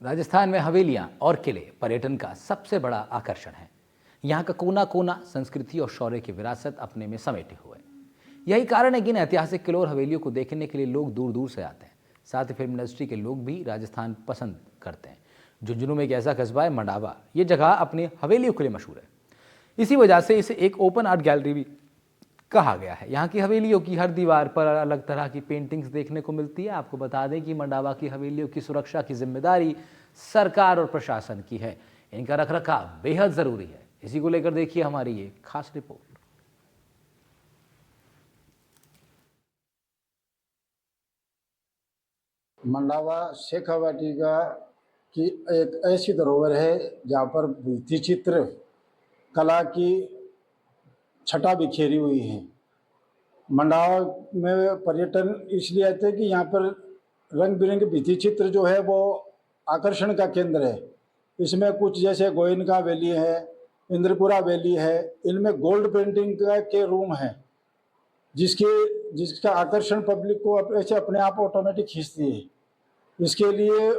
राजस्थान में हवेलियां और किले पर्यटन का सबसे बड़ा आकर्षण है। यहाँ का कोना कोना संस्कृति और शौर्य की विरासत अपने में समेटे हुए। यही कारण है कि इन ऐतिहासिक किलों और हवेलियों को देखने के लिए लोग दूर दूर से आते हैं। साथ ही फिल्म इंडस्ट्री के लोग भी राजस्थान पसंद करते हैं। झुंझुनू में एक ऐसा कस्बा है मंडावा। ये जगह अपनी हवेलियों के लिए मशहूर है। इसी वजह से इसे एक ओपन आर्ट गैलरी भी कहा गया है। यहाँ की हवेलियों की हर दीवार पर अलग तरह की पेंटिंग्स देखने को मिलती है। आपको बता दें कि मंडावा की हवेलियों की सुरक्षा की जिम्मेदारी सरकार और प्रशासन की है। इनका रखरखाव बेहद जरूरी है। इसी को लेकर देखिए हमारी ये खास रिपोर्ट। मंडावा शेखा वाटिका की एक ऐसी धरोहर है जहाँ पर भित्ति चित्र कला की छटा बिखेरी हुई है। मंडावा में पर्यटन इसलिए आते हैं कि यहाँ पर रंग बिरंगे भित्ति चित्र जो है वो आकर्षण का केंद्र है। इसमें कुछ जैसे गोयनका वैली है, इंद्रपुरा वैली है, इनमें गोल्ड पेंटिंग के रूम हैं जिसका आकर्षण पब्लिक को ऐसे अपने आप ऑटोमेटिक खींचती है। इसके लिए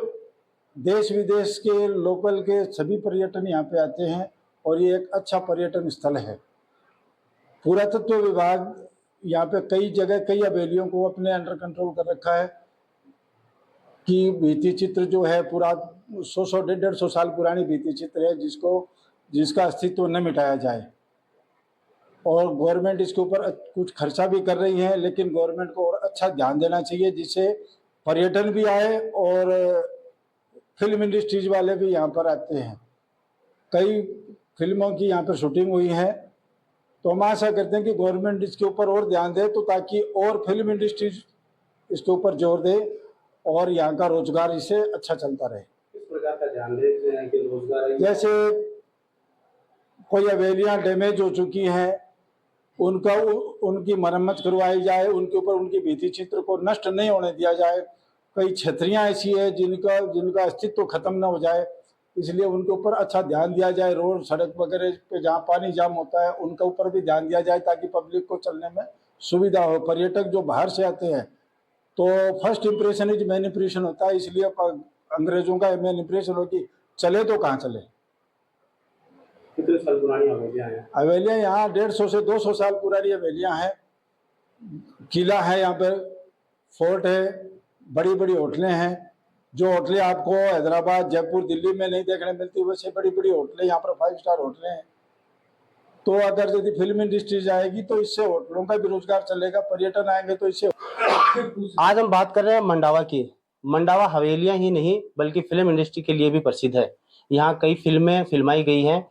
देश विदेश के लोकल के सभी पर्यटन यहाँ पे आते हैं और ये एक अच्छा पर्यटन स्थल है। पुरातत्व विभाग यहाँ पे कई जगह कई हवेलियों को अपने अंडर कंट्रोल कर रखा है कि भित्ति चित्र जो है पूरा 100 150 साल पुरानी भित्ति चित्र है जिसका अस्तित्व न मिटाया जाए। और गवर्नमेंट इसके ऊपर कुछ खर्चा भी कर रही है, लेकिन गवर्नमेंट को और अच्छा ध्यान देना चाहिए जिससे पर्यटन भी आए और फिल्म इंडस्ट्रीज वाले भी यहाँ पर आते हैं। कई फिल्मों की यहाँ पर शूटिंग हुई है, तो हम आशा करते हैं कि गवर्नमेंट इसके ऊपर और ध्यान दे तो ताकि और फिल्म इंडस्ट्रीज इसके ऊपर जोर दे और यहाँ का रोजगार इससे अच्छा चलता रहे। किस प्रकार का ध्यान दे कि रोजगार, जैसे कोई हवेलियाँ डैमेज हो चुकी हैं उनकी मरम्मत करवाई जाए, उनके ऊपर उनकी भित्ति चित्र को नष्ट नहीं होने दिया जाए। कई छतरियाँ ऐसी है जिनका अस्तित्व खत्म न हो जाए, इसलिए उनके ऊपर अच्छा ध्यान दिया जाए। रोड सड़क वगैरह पे जहाँ पानी जाम होता है उनके ऊपर भी ध्यान दिया जाए ताकि पब्लिक को चलने में सुविधा हो। पर्यटक जो बाहर से आते हैं तो first impression is main impression होता है, इसलिए अंग्रेजों का मेन इम्प्रेशन हो कि चले तो कहाँ चले। कितने साल पुरानी हवेलियाँ हैं? हवेलियाँ यहाँ 150 से 200 साल पुरानी हवेलियाँ हैं। किला है, यहाँ पर फोर्ट है, बड़ी बड़ी होटलें हैं। जो होटलें आपको हैदराबाद, जयपुर, दिल्ली में नहीं देखने मिलती वैसे बड़ी बड़ी होटलें यहाँ पर 5 स्टार होटलें हैं। तो अगर यदि फिल्म इंडस्ट्री जाएगी तो इससे होटलों का भी रोजगार चलेगा, पर्यटन आएंगे तो इससे। आज हम बात कर रहे हैं मंडावा की। मंडावा हवेलियां ही नहीं बल्कि फिल्म इंडस्ट्री के लिए भी प्रसिद्ध है। यहाँ कई फिल्में फिल्माई गई हैं।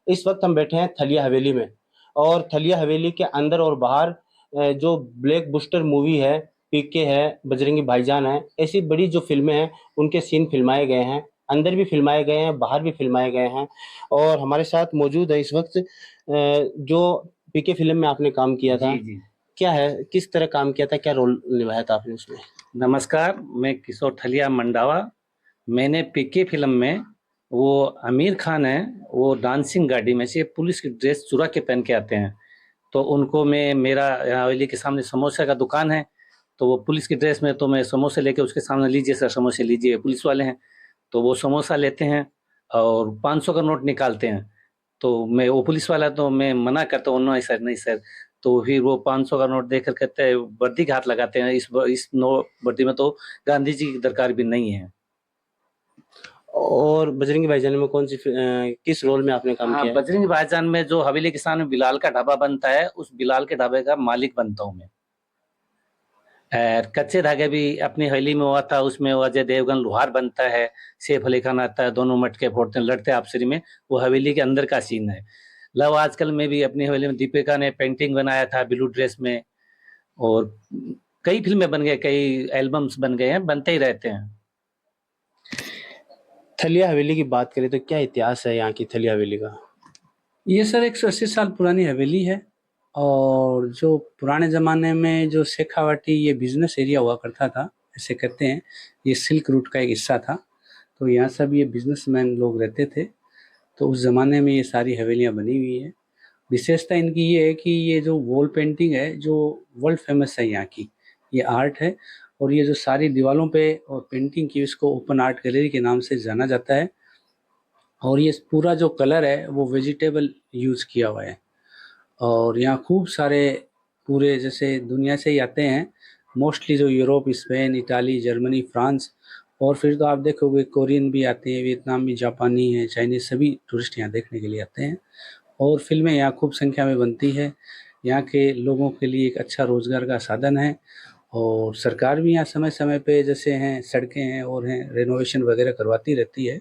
इस वक्त हम बैठे हैं थलिया हवेली में, और थलिया हवेली के अंदर और बाहर जो ब्लैक बस्टर मूवी है, पीके है, बजरंगी भाईजान है, ऐसी बड़ी जो फिल्में हैं उनके सीन फिल्माए गए हैं। अंदर भी फिल्माए गए हैं, बाहर भी फिल्माए गए हैं। और हमारे साथ मौजूद है इस वक्त जो पीके फिल्म में आपने काम किया था। जी। क्या है, किस तरह काम किया था, क्या रोल निभाया था आपने उसमें? नमस्कार, मैं किशोर थलिया मंडावा। मैंने पीके फिल्म में वो आमिर खान है, वो डांसिंग गाड़ी में से पुलिस की ड्रेस चुरा के पहन के आते हैं, तो उनको मेरा हवेली के सामने समोसा का दुकान है, तो वो पुलिस की ड्रेस में, तो मैं समोसे लेके उसके सामने, लीजिए सर समोसे लीजिए, पुलिस वाले हैं, तो वो समोसा लेते हैं और 500 का नोट निकालते हैं। तो मैं, वो पुलिस वाला, तो मैं मना करता हूँ, नहीं सर नहीं सर। तो फिर वो 500 का नोट देकर कहते हैं, वर्दी का हाथ लगाते हैं, इस वर्दी में तो गांधी जी की दरकार भी नहीं है। और बजरंगी भाईजान में कौन सी किस रोल में आपने काम किया? बजरंगी भाईजान में जो हवेली के सामने बिलाल का ढाबा बनता है, उस बिलाल के ढाबे का मालिक बनता हूँ मैं। कच्चे धागे भी अपनी हवेली में हुआ था, उसमें अजय देवगन लोहार बनता है, सैफ अली खान आता है, दोनों मटके फोड़ते हैं, लड़ते हैं आपसरी में। वो हवेली के अंदर का सीन है। लव आजकल में भी अपनी हवेली में दीपिका ने पेंटिंग बनाया था ब्लू ड्रेस में, और कई फिल्में बन गए, कई एल्बम्स बन गए हैं, बनते ही रहते हैं। थलिया हवेली की बात करें तो क्या इतिहास है यहाँ की थलिया हवेली का? ये सर 180 साल पुरानी हवेली है, और जो पुराने ज़माने में जो शेखावाटी ये बिजनेस एरिया हुआ करता था, ऐसे कहते हैं, ये सिल्क रूट का एक हिस्सा था। तो यहाँ सब ये बिजनेसमैन लोग रहते थे। तो उस ज़माने में ये सारी हवेलियाँ बनी हुई है। विशेषता इनकी ये है कि ये जो वॉल पेंटिंग है जो वर्ल्ड फेमस है यहाँ की, ये आर्ट है। और ये जो सारी दीवारों पे और पेंटिंग की, इसको ओपन आर्ट गैलरी के नाम से जाना जाता है। और ये पूरा जो कलर है वो वेजिटेबल यूज़ किया हुआ है। और यहाँ खूब सारे पूरे जैसे दुनिया से ही आते हैं, मोस्टली जो Europe, Spain, Italy, Germany, France, और फिर तो आप देखोगे कोरियन भी आते हैं, वियतनामी, जापानी है, चाइनीज, सभी टूरिस्ट यहाँ देखने के लिए आते हैं। और फिल्में यहाँ खूब संख्या में बनती है। यहाँ के लोगों के लिए एक अच्छा रोज़गार का साधन है। और सरकार भी यहाँ समय समय पे जैसे हैं सड़कें हैं और हैं रेनोवेशन वगैरह करवाती रहती है।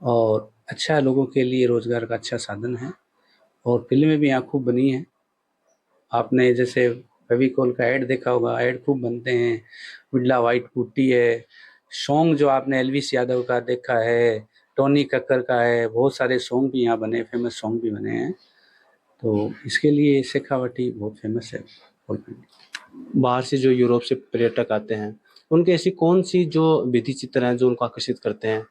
और अच्छा लोगों के लिए रोज़गार का अच्छा साधन है। और फिल्में भी यहाँ खूब बनी हैं। आपने जैसे फेविकोल का ऐड देखा होगा, ऐड खूब बनते हैं। बिड़ला व्हाइट पुट्टी है। सॉन्ग जो आपने एल्विस यादव का देखा है, टोनी कक्कर का है, बहुत सारे सॉन्ग भी यहाँ बने, फेमस सॉन्ग भी बने हैं। तो इसके लिए शेखावाटी बहुत फेमस है। बाहर से जो यूरोप से पर्यटक आते हैं, उनके ऐसी कौन सी जो भित्ति चित्र हैं जो उनको आकर्षित करते हैं?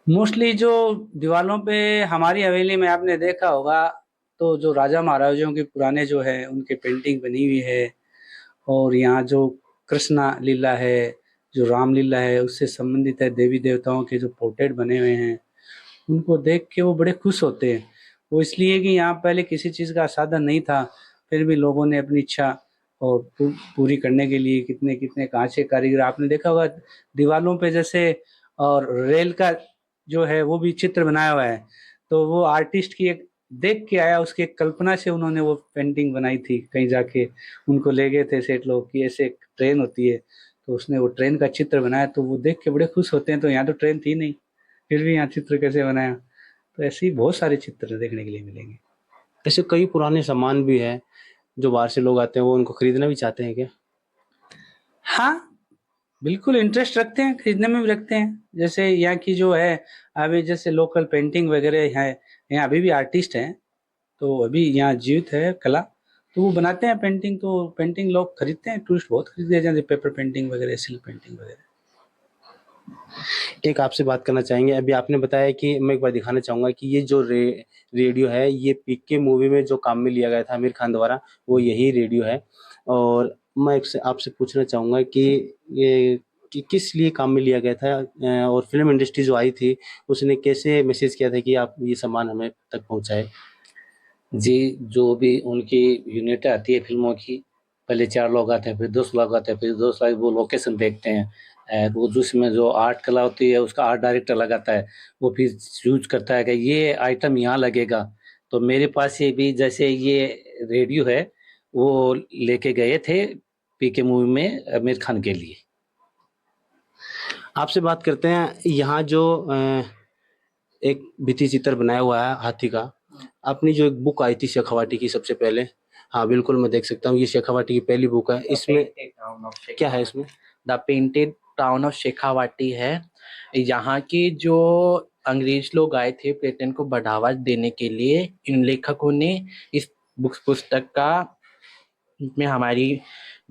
मोस्टली जो दीवारों पे हमारी हवेली में आपने देखा होगा, तो जो राजा महाराजाओं के पुराने जो है उनके पेंटिंग बनी हुई है। और यहाँ जो कृष्णा लीला है, जो रामलीला है, उससे संबंधित है, देवी देवताओं के जो पोर्ट्रेट बने हुए हैं, उनको देख के वो बड़े खुश होते हैं। वो इसलिए कि यहाँ पहले किसी चीज़ का साधन नहीं था, फिर भी लोगों ने अपनी इच्छा और पूरी करने के लिए कितने कितने कांचे कारीगर आपने देखा होगा दीवारों पे जैसे। और रेल का जो है वो भी चित्र बनाया हुआ है, तो वो आर्टिस्ट की एक देख के आया, उसकी एक कल्पना से उन्होंने वो पेंटिंग बनाई थी। कहीं जाके उनको ले गए थे सेठ लोग कि ऐसे एक ट्रेन होती है, तो उसने वो ट्रेन का चित्र बनाया, तो वो देख के बड़े खुश होते हैं। तो यहाँ तो ट्रेन थी नहीं, फिर भी यहाँ चित्र कैसे बनाया। तो ऐसे ही बहुत सारे चित्र देखने के लिए मिलेंगे। ऐसे कई पुराने सामान भी हैं जो बाहर से लोग आते हैं, वो उनको खरीदना भी चाहते हैं क्या? हाँ, बिल्कुल इंटरेस्ट रखते हैं, खरीदने में भी रखते हैं। जैसे यहाँ की जो है अभी जैसे लोकल पेंटिंग वगैरह है, यहाँ अभी भी आर्टिस्ट हैं, तो अभी यहाँ जीवित है कला, तो वो बनाते हैं पेंटिंग। तो पेंटिंग लोग खरीदते हैं, टूरिस्ट बहुत खरीदते हैं, जैसे पेपर पेंटिंग वगैरह, सिल्क पेंटिंग वगैरह। एक आपसे बात करना चाहेंगे, अभी आपने बताया कि मैं एक बार दिखाना चाहूँगा कि ये जो रेडियो है, ये पीके मूवी में जो काम में लिया गया था आमिर खान द्वारा, वो यही रेडियो है। और मैं आपसे पूछना चाहूँगा कि ये कि किस लिए काम में लिया गया था, और फिल्म इंडस्ट्री जो आई थी उसने कैसे मैसेज किया था कि आप ये सामान हमें तक पहुँचाए? जी, जो भी उनकी यूनिट आती है फिल्मों की, पहले 4 लोग आते हैं, फिर 10 लोग आते हैं, फिर 10 लोग वो लोकेशन देखते हैं। वो जिसमें जो आर्ट कला होती है उसका आर्ट डायरेक्टर लगाता है, वो फिर चूज़ करता है कि ये आइटम यहाँ लगेगा। तो मेरे पास ये भी जैसे ये रेडियो है, वो लेके गए थे पीके मूवी में आमिर खान के लिए। आपसे बात करते हैं, यहाँ जो एक भित्ति चित्र बनाया हुआ है हाथी का, अपनी जो एक बुक आई थी शेखावाटी की सबसे पहले, हाँ बिल्कुल मैं देख सकता हूँ, ये शेखावाटी की पहली बुक है। इसमें क्या है? इसमें the painted town of Shekhawati है। यहाँ के जो अंग्रेज लोग आए थे पर्यटन को बढ़ावा देने के लिए, इन लेखकों ने इस पुस्तक का में हमारी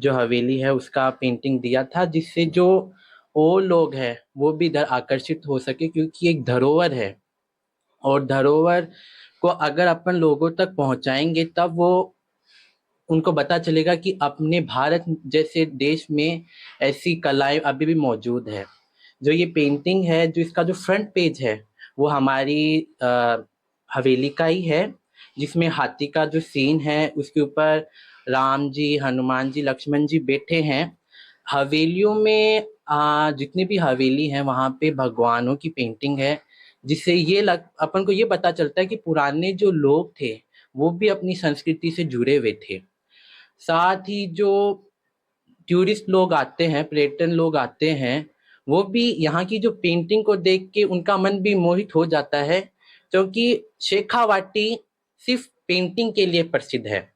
जो हवेली है उसका पेंटिंग दिया था, जिससे जो और लोग हैं वो भी इधर आकर्षित हो सके, क्योंकि एक धरोहर है। और धरोहर को अगर अपन लोगों तक पहुंचाएंगे तब वो उनको पता चलेगा कि अपने भारत जैसे देश में ऐसी कलाएं अभी भी मौजूद है। जो ये पेंटिंग है, जो इसका जो फ्रंट पेज है, वो हमारी हवेली का ही है, जिसमें हाथी का जो सीन है उसके ऊपर राम जी, हनुमान जी, लक्ष्मण जी बैठे हैं। हवेलियों में जितनी भी हवेली हैं वहाँ पे भगवानों की पेंटिंग है, जिससे ये अपन को ये पता चलता है कि पुराने जो लोग थे वो भी अपनी संस्कृति से जुड़े हुए थे। साथ ही जो टूरिस्ट लोग आते हैं, पर्यटन लोग आते हैं, वो भी यहाँ की जो पेंटिंग को देख के उनका मन भी मोहित हो जाता है, क्योंकि शेखावाटी सिर्फ पेंटिंग के लिए प्रसिद्ध है।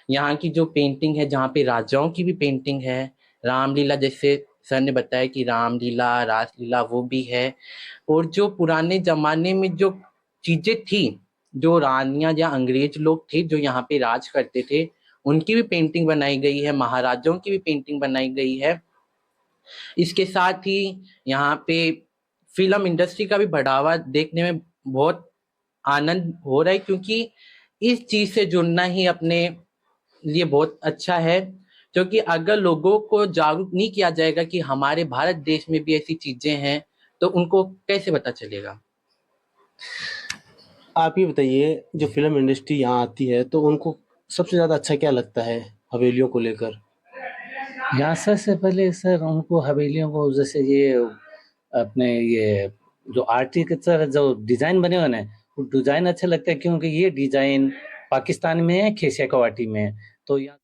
यहाँ की जो पेंटिंग है, जहाँ पे राजाओं की भी पेंटिंग है, रामलीला जैसे सर ने बताया कि रामलीला, रासलीला वो भी है। और जो पुराने जमाने में जो चीजें थी, जो रानियां या अंग्रेज लोग थे जो यहाँ पे राज करते थे, उनकी भी पेंटिंग बनाई गई है, महाराजाओं की भी पेंटिंग बनाई गई है। इसके साथ ही यहाँ पे फिल्म इंडस्ट्री का भी बढ़ावा देखने में बहुत आनंद हो रहा है, क्योंकि इस चीज से जुड़ना ही अपने लिए बहुत अच्छा है। क्योंकि अगर लोगों को जागरूक नहीं किया जाएगा कि हमारे भारत देश में भी ऐसी चीजें हैं, तो उनको कैसे पता चलेगा? आप ये बताइए, जो फिल्म इंडस्ट्री यहाँ आती है तो उनको सबसे ज़्यादा अच्छा क्या लगता है हवेलियों को लेकर? यहाँ सबसे पहले सर उनको हवेलियों को जैसे ये अपने ये जो आर्टिटेक्चर जो डिजाइन बने हुए हैं वो डिजाइन अच्छे लगते हैं, क्योंकि ये डिजाइन पाकिस्तान में है, शेखावाटी में है। तो यहाँ